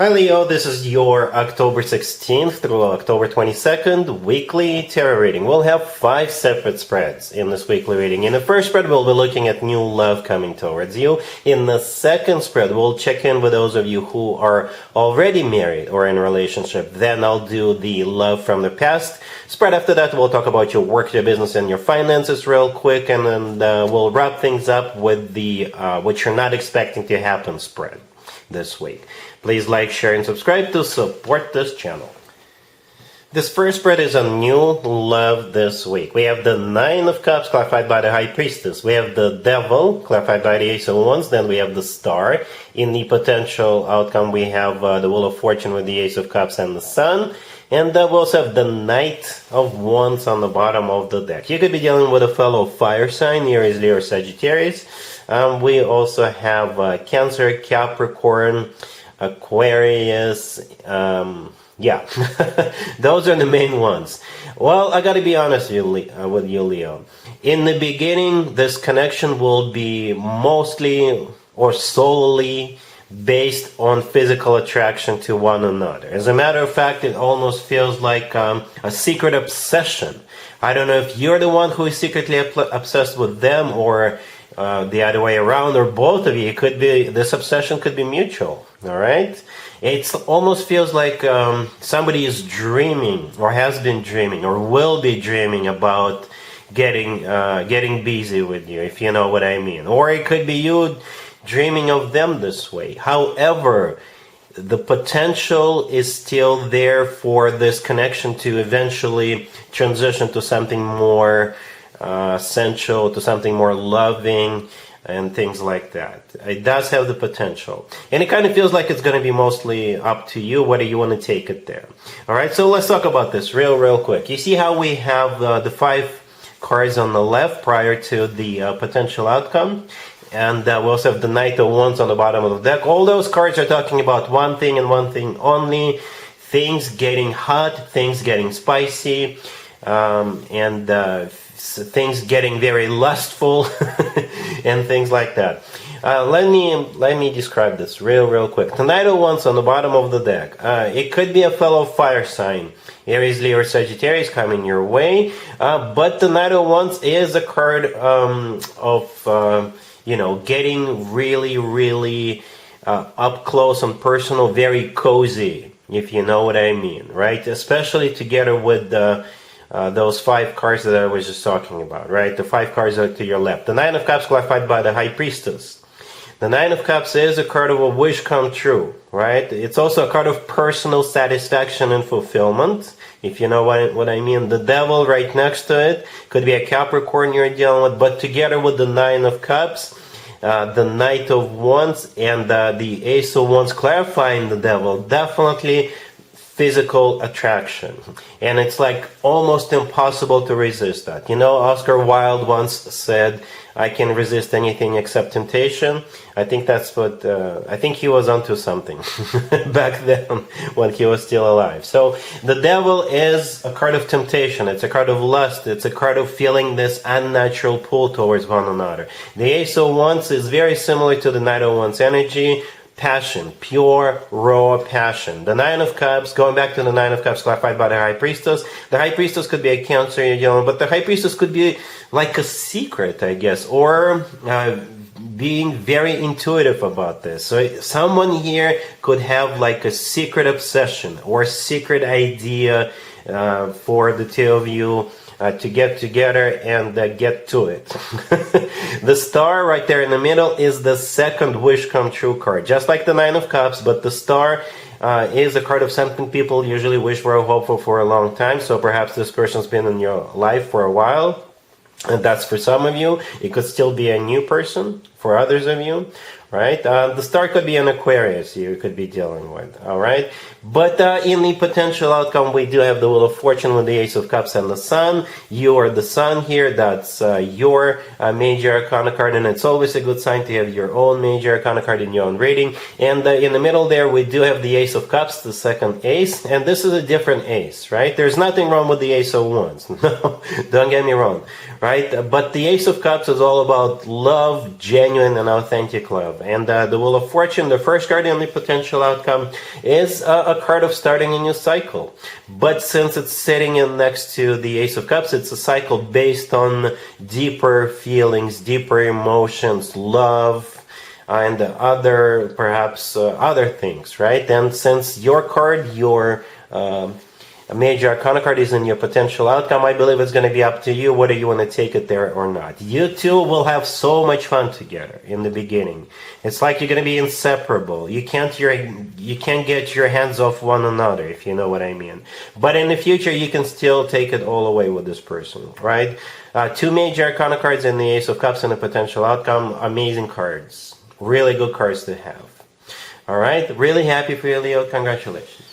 Hi Leo, this is your October 16th through October 22nd weekly tarot reading. We'll have 5 separate spreads in this weekly reading. In the first spread, we'll be looking at new love coming towards you. In the second spread, we'll check in with those of you who are already married or in a relationship. Then I'll do the love from the past spread. After that, we'll talk about your work, your business, and your finances real quick. And then we'll wrap things up with the what you're not expecting to happen spread this week. Please like, share, and subscribe to support this channel. This first spread is a new love this week. We have the Nine of Cups clarified by the High Priestess. We have the Devil clarified by the Ace of Wands. Then we have the Star. In the potential outcome, we have the Wheel of Fortune with the Ace of Cups and the Sun. And we also have the Knight of Wands on the bottom of the deck. You could be dealing with a fellow fire sign, Aries, Leo, or Sagittarius. We also have Cancer, Capricorn, Aquarius, yeah, those are the main ones. Well, I gotta be honest with you, Leo. In the beginning, this connection will be mostly or solely based on physical attraction to one another. As a matter of fact, it almost feels like a secret obsession. I don't know if you're the one who is secretly obsessed with them or the other way around, or both of you. It could be, this obsession could be mutual. All right, it almost feels like somebody is dreaming, or has been dreaming, or will be dreaming about getting busy with you, if you know what I mean. Or it could be you dreaming of them this way. However, the potential is still there for this connection to eventually transition to something more sensual, to something more loving, and things like that. It does have the potential. And it kind of feels like it's going to be mostly up to you whether you want to take it there. Alright, so let's talk about this real quick. You see how we have the 5 cards on the left prior to the potential outcome? And we also have the Knight of Wands on the bottom of the deck. All those cards are talking about one thing and one thing only. Things getting hot, things getting spicy, and things getting very lustful and things like that. Let me describe this real quick. The Knight of Wands on the bottom of the deck. It could be a fellow fire sign, Aries, Leo, or Sagittarius coming your way. But the Knight of Wands is a card of getting really up close and personal, very cozy, if you know what I mean, right? Especially together with those 5 cards that I was just talking about, right? The 5 cards are to your left. The Nine of Cups clarified by the High Priestess. The Nine of Cups is a card of a wish come true, right? It's also a card of personal satisfaction and fulfillment, if you know what I mean. The Devil right next to it could be a Capricorn you're dealing with, but together with the Nine of Cups, the Knight of Wands, and the Ace of Wands clarifying the Devil, definitely physical attraction. And it's like almost impossible to resist that. You know, Oscar Wilde once said, I can resist anything except temptation. I think that's what, I think he was onto something back then when he was still alive. So the Devil is a card of temptation. It's a card of lust. It's a card of feeling this unnatural pull towards one another. The Ace of Wands is very similar to the Knight of Wands energy. Passion, pure, raw passion. The Nine of Cups, going back to the Nine of Cups clarified by the High Priestess. The High Priestess could be a Cancer you're dealing with, but the High Priestess could be like a secret, I guess, or being very intuitive about this. So someone here could have like a secret obsession or a secret idea for the two of you to get together and get to it. The Star right there in the middle is the second wish come true card, just like the Nine of Cups, but the Star is a card of something people usually wish for or hope for a long time. So perhaps this person's been in your life for a while, and that's for some of you. It could still be a new person for others of you, right? The Star could be an Aquarius you could be dealing with, all right? But in the potential outcome, we do have the Wheel of Fortune with the Ace of Cups and the Sun. You are the Sun here. That's your major arcana card, and it's always a good sign to have your own major arcana card in your own reading. And in the middle there, we do have the Ace of Cups, the second ace, and this is a different ace, right? There's nothing wrong with the Ace of Wands. No, don't get me wrong, right? But the Ace of Cups is all about love, genuine genuine and authentic love. And the Wheel of Fortune, the first card in the potential outcome, is a card of starting a new cycle. But since it's sitting in next to the Ace of Cups, it's a cycle based on deeper feelings, deeper emotions, love, and other, perhaps, other things, right? And since your card, your a major arcana card is in your potential outcome, I believe it's going to be up to you whether you want to take it there or not. You two will have so much fun together in the beginning. It's like you're going to be inseparable. You can't get your hands off one another, if you know what I mean. But in the future, you can still take it all away with this person, right? Two major arcana cards in the Ace of Cups and a potential outcome. Amazing cards. Really good cards to have. All right? Really happy for you, Leo. Congratulations.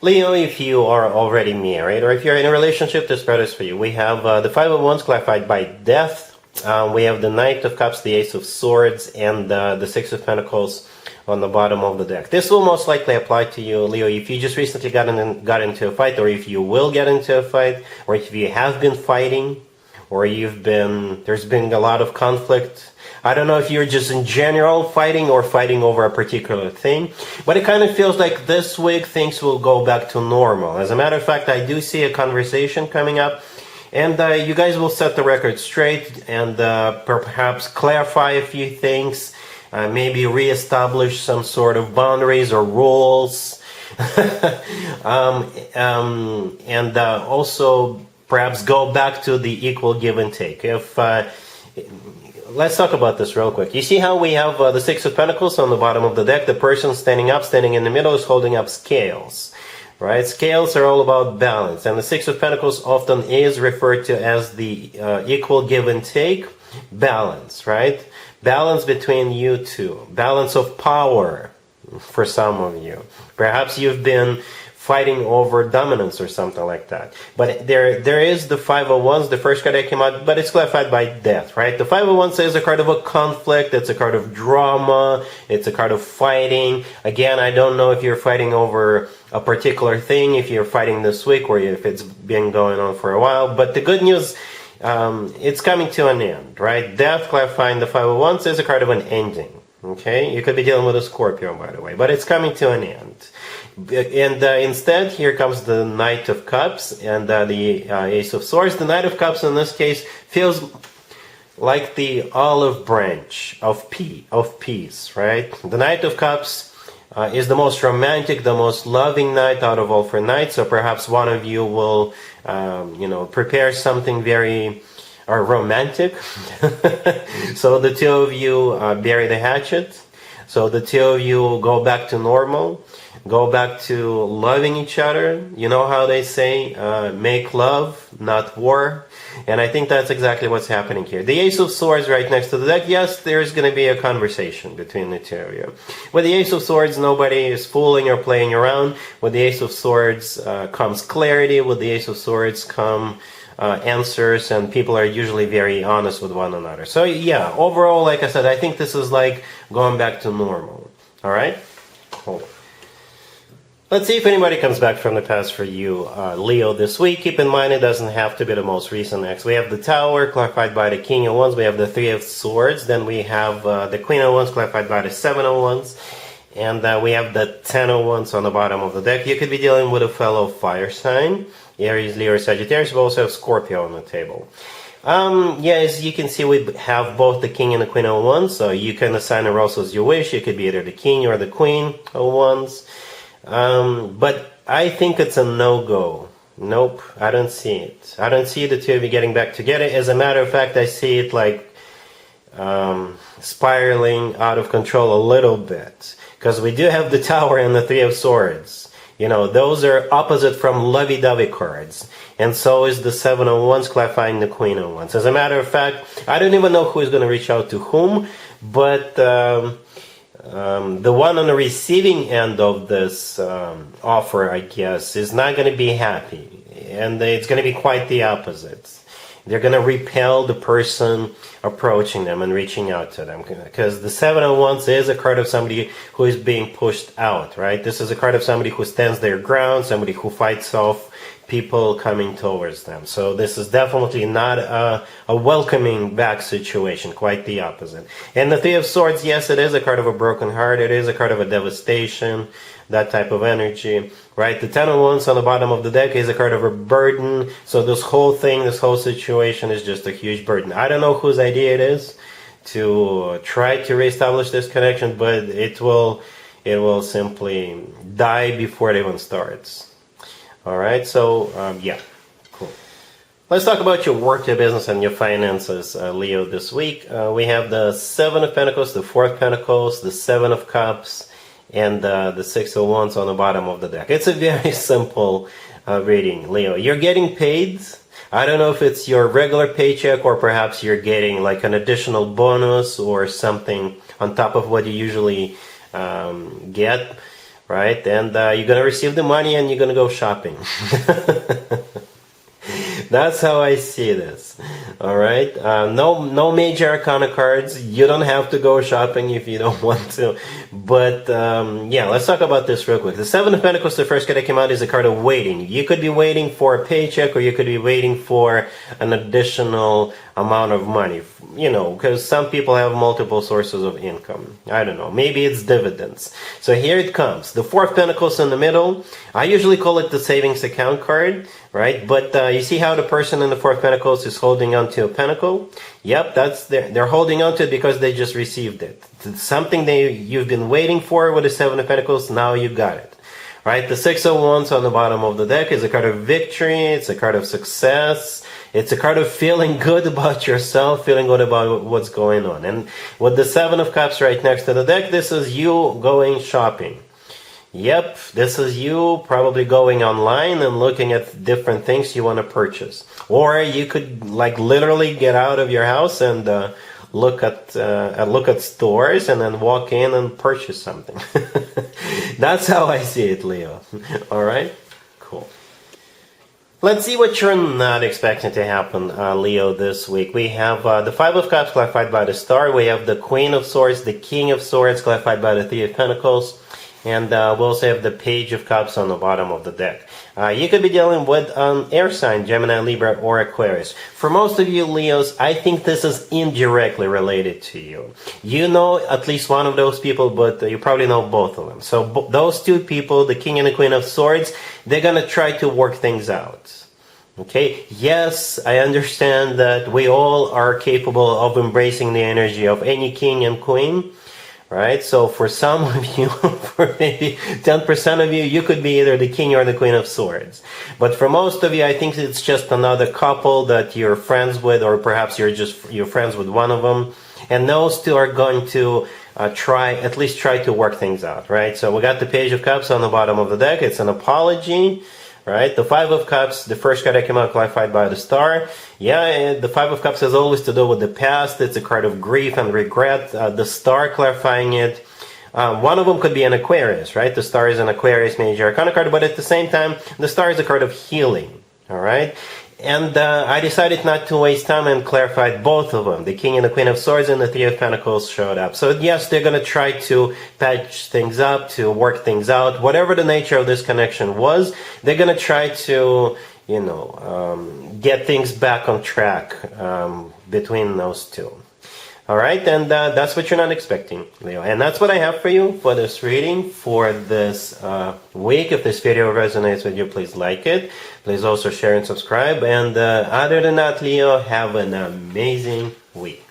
Leo, if you are already married or if you're in a relationship, this spread is for you. We have the Five of Wands clarified by Death. We have the Knight of Cups, the Ace of Swords, and the Six of Pentacles on the bottom of the deck. This will most likely apply to you, Leo, if you just recently got into a fight, or if you will get into a fight, or if you have been fighting, or there's been a lot of conflict. I don't know if you're just in general fighting or fighting over a particular thing, but it kind of feels like this week things will go back to normal. As a matter of fact, I do see a conversation coming up, and you guys will set the record straight and perhaps clarify a few things, maybe reestablish some sort of boundaries or rules, and also perhaps go back to the equal give and take. Let's talk about this real quick. You see how we have the Six of Pentacles on the bottom of the deck? The person standing up, standing in the middle, is holding up scales, right? Scales are all about balance, and the Six of Pentacles often is referred to as the equal give and take, balance, right? Balance between you two, balance of power for some of you. Perhaps you've been fighting over dominance or something like that. But there is the Five of Wands, the first card that came out, but it's clarified by Death, right? The Five of Wands is a card of a conflict, it's a card of drama, it's a card of fighting. Again, I don't know if you're fighting over a particular thing, if you're fighting this week, or if it's been going on for a while. But the good news, it's coming to an end, right? Death, clarifying the Five of Wands, is a card of an ending. Okay, you could be dealing with a Scorpio, by the way, but it's coming to an end. And instead, here comes the Knight of Cups and the Ace of Swords. The Knight of Cups, in this case, feels like the olive branch of peace, right? The Knight of Cups is the most romantic, the most loving knight out of all four knights. So perhaps one of you will, prepare something very romantic. So the two of you bury the hatchet. So the two of you go back to normal, go back to loving each other. You know how they say, make love, not war. And I think that's exactly what's happening here. The Ace of Swords right next to the deck. Yes, there's going to be a conversation between the two of you. With the Ace of Swords, nobody is fooling or playing around. With the Ace of Swords comes clarity. With the Ace of Swords come answers, and people are usually very honest with one another. So yeah, overall, like I said, I think this is like going back to normal. All right? Hold on. Let's see if anybody comes back from the past for you, Leo, this week. Keep in mind, it doesn't have to be the most recent ex. We have the Tower, clarified by the King of Wands. We have the Three of Swords. Then we have the Queen of Wands, clarified by the Seven of Wands. And we have the Ten of Wands on the bottom of the deck. You could be dealing with a fellow fire sign, Aries, Leo, or Sagittarius. We also have Scorpio on the table. As you can see, we have both the King and the Queen of Wands. So you can assign the roles as you wish. You could be either the King or the Queen of Wands. But I think it's a no-go. Nope, I don't see it. I don't see the two of you getting back together. As a matter of fact, I see it like spiraling out of control a little bit. Because we do have the Tower and the Three of Swords. You know, those are opposite from lovey-dovey cards. And so is the Seven of Wands, clarifying the Queen of Wands. As a matter of fact, I don't even know who is going to reach out to whom, but the one on the receiving end of this offer, I guess, is not going to be happy. And it's going to be quite the opposite. They're going to repel the person approaching them and reaching out to them. Because the Seven of Wands is a card of somebody who is being pushed out, right? This is a card of somebody who stands their ground, somebody who fights off people coming towards them. So this is definitely not a welcoming back situation, quite the opposite. And the Three of Swords, yes, it is a card of a broken heart, it is a card of a devastation, that type of energy, right? The Ten of Wands on the bottom of the deck is a card of a burden. So this whole thing, this whole situation is just a huge burden. I don't know whose idea it is to try to reestablish this connection, but it will simply die before it even starts. All right, so yeah, cool. Let's talk about your work, your business, and your finances, Leo, this week. We have the Seven of Pentacles, the Four of Pentacles, the Seven of Cups, and the Six of Wands on the bottom of the deck. It's a very simple reading, Leo. You're getting paid. I don't know if it's your regular paycheck or perhaps you're getting like an additional bonus or something on top of what you usually get, right? And you're going to receive the money and you're going to go shopping. That's how I see this. All right. No major arcana cards. You don't have to go shopping if you don't want to. But yeah, let's talk about this real quick. The Seven of Pentacles, the first card that came out, is a card of waiting. You could be waiting for a paycheck, or you could be waiting for an additional amount of money. You know, because some people have multiple sources of income. I don't know. Maybe it's dividends. So here it comes. The Four of Pentacles in the middle. I usually call it the savings account card, right? But you see how the person in the Four of Pentacles is holding on to a pentacle? Yep, they're holding on to it because they just received it. It's something you've been waiting for with the Seven of Pentacles. Now you got it. Right? The Six of Wands on the bottom of the deck is a card of victory. It's a card of success. It's a card of feeling good about yourself, feeling good about what's going on. And with the Seven of Cups right next to the deck, this is you going shopping. Yep, this is you probably going online and looking at different things you want to purchase. Or you could like literally get out of your house and look at stores and then walk in and purchase something. That's how I see it, Leo. All right, cool. Let's see what you're not expecting to happen, Leo, this week. We have the Five of Cups clarified by the Star. We have the Queen of Swords, the King of Swords clarified by the Three of Pentacles. And we also have the Page of Cups on the bottom of the deck. You could be dealing with an air sign, Gemini, Libra, or Aquarius. For most of you Leos, I think this is indirectly related to you. You know at least one of those people, but you probably know both of them. So those two people, the King and the Queen of Swords, they're going to try to work things out. Okay, yes, I understand that we all are capable of embracing the energy of any king and queen. Right, so for some of you, for maybe 10% of you, you could be either the king or the queen of swords. But for most of you, I think it's just another couple that you're friends with, or perhaps you're friends with one of them. And those two are going to at least try to work things out, right? So we got the Page of Cups on the bottom of the deck. It's an apology. Right, the Five of Cups, the first card that came out clarified by the Star. Yeah, the Five of Cups has always to do with the past. It's a card of grief and regret. The Star clarifying it. One of them could be an Aquarius, right? The Star is an Aquarius major arcana card, but at the same time, the Star is a card of healing. All right. And I decided not to waste time and clarified both of them. The King and the Queen of Swords and the Three of Pentacles showed up. So yes, they're going to try to patch things up, to work things out. Whatever the nature of this connection was, they're going to try to, get things back on track between those two. All right, and that's what you're not expecting, Leo. And that's what I have for you for this reading for this week. If this video resonates with you, please like it. Please also share and subscribe. And other than that, Leo, have an amazing week.